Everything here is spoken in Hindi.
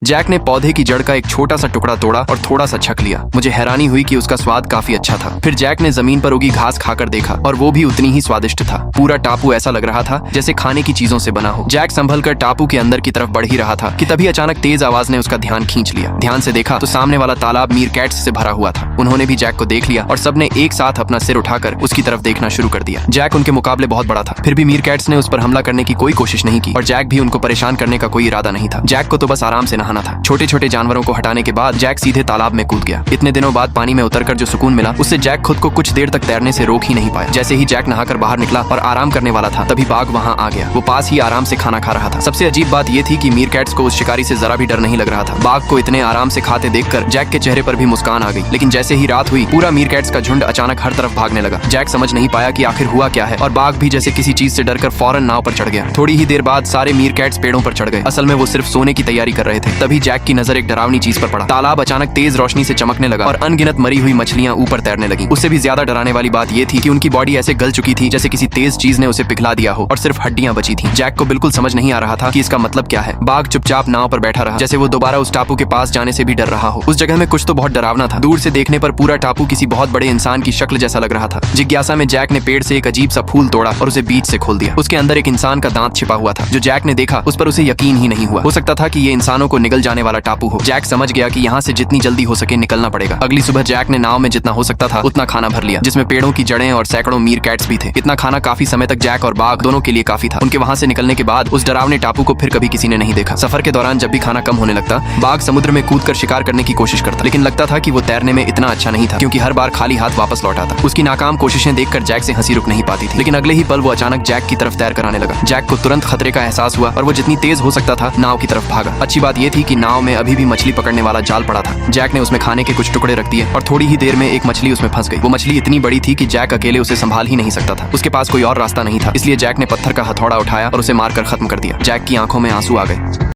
जैक ने पौधे की जड़ का एक छोटा सा टुकड़ा तोड़ा और थोड़ा सा छक लिया। मुझे हैरानी हुई कि उसका स्वाद काफी अच्छा था। फिर जैक ने जमीन पर उगी घास खाकर देखा और वो भी उतनी ही स्वादिष्ट था। पूरा टापू ऐसा लग रहा था जैसे खाने की चीजों से बना हो। जैक संभल कर टापू के अंदर की तरफ बढ़ ही रहा था कि तभी अचानक तेज आवाज ने उसका ध्यान खींच लिया। ध्यान से देखा तो सामने वाला तालाब मीरकैट्स से भरा हुआ था। उन्होंने भी जैक को देख लिया और सबने एक साथ अपना सिर उठाकर उसकी तरफ देखना शुरू कर दिया। जैक उनके मुकाबले बहुत बड़ा था, फिर भी मीरकैट्स ने उस पर हमला करने की कोई कोशिश नहीं की और जैक भी उनको परेशान करने का कोई इरादा नहीं था। जैक को तो बस आराम से नहाना था। छोटे छोटे जानवरों को हटाने के बाद जैक सीधे तालाब में कूद गया। इतने दिनों बाद पानी में उतरकर जो सुकून मिला उससे जैक खुद को कुछ देर तक तैरने से रोक ही नहीं पाया। जैसे ही जैक नहाकर बाहर निकला और आराम करने वाला था तभी बाघ वहां आ गया। वो पास ही आराम से खाना खा रहा था। सबसे अजीब बात ये थी कि मीरकैट्स को उस शिकारी से जरा भी डर नहीं लग रहा था। बाघ को इतने आराम से खाते देखकर जैक के चेहरे पर भी मुस्कान आ गई। लेकिन जैसे ही रात हुई पूरा मीरकैट्स का झुंड अचानक हर तरफ भागने लगा। जैक समझ नहीं पाया कि आखिर हुआ क्या है और बाघ भी जैसे किसी चीज से डरकर फौरन नाव पर चढ़ गया। थोड़ी ही देर बाद सारे मीरकैट्स पेड़ों पर चढ़ गए। असल में वो सिर्फ सोने की तैयारी कर रहे थे। तभी जैक की नजर एक डरावनी चीज पर पड़ा। तालाब अचानक तेज रोशनी से चमकने लगा और अनगिनत मरी हुई मछलियां ऊपर तैरने लगी। उससे भी ज्यादा डराने वाली बात यह थी कि उनकी बॉडी ऐसे गल चुकी थी जैसे किसी तेज चीज ने उसे पिघला दिया हो और सिर्फ हड्डियां बची थी। जैक को बिल्कुल समझ नहीं आ रहा था कि इसका मतलब क्या है। बाघ चुपचाप नाव पर बैठा रहा, जैसे वो दोबारा उस टापू के पास जाने से भी डर रहा हो। उस जगह में कुछ तो बहुत डरावना था। दूर से देखने पर पूरा टापू किसी बहुत बड़े इंसान की शक्ल जैसा लग रहा था। जिज्ञासा में जैक ने पेड़ से एक अजीब सा फूल तोड़ा और उसे बीच से खोल दिया। उसके अंदर एक इंसान का दांत छिपा हुआ था। जो जैक ने देखा उस पर उसे यकीन ही नहीं हुआ। हो सकता था कि ये इंसानों को निगल जाने वाला टापू हो। जैक समझ गया कि यहाँ से जितनी जल्दी हो सके निकलना पड़ेगा। अगली सुबह जैक ने नाव में जितना हो सकता था उतना खाना भर लिया, जिसमें पेड़ों की जड़ें और सैकड़ों मीरकैट्स भी थे। इतना खाना काफी समय तक जैक और बाघ दोनों के लिए काफी था। उनके वहां से निकलने के बाद उस डरावने टापू को फिर कभी किसी ने नहीं देखा। सफर के दौरान जब भी खाना कम होने लगता बाघ समुद्र में कूदकर शिकार करने की कोशिश करता, लेकिन लगता था कि वो तैरने में इतना अच्छा नहीं था क्योंकि हर बार खाली हाथ वापस लौट आता। उसकी नाकाम कोशिशें देखकर जैक से हंसी रुक नहीं पाती थी। लेकिन अगले ही पल वो अचानक जैक की तरफ तैर कर आने लगा। जैक को तुरंत खतरे का एहसास हुआ और वो जितनी तेज हो सकता था नाव की तरफ भागा। अच्छी बात यह थी कि नाव में अभी भी मछली पकड़ने वाला जाल पड़ा था। जैक ने उसमें खाने के कुछ टुकड़े रख दिए और थोड़ी ही देर में एक मछली उसमें फंस गई। वो मछली इतनी बड़ी थी कि जैक अकेले उसे संभाल ही नहीं सकता था। उसके पास कोई और रास्ता नहीं था, इसलिए जैक ने पत्थर का हथौड़ा उठाया और उसे मारकर खत्म कर दिया। जैक की आंखों में आंसू आ गए।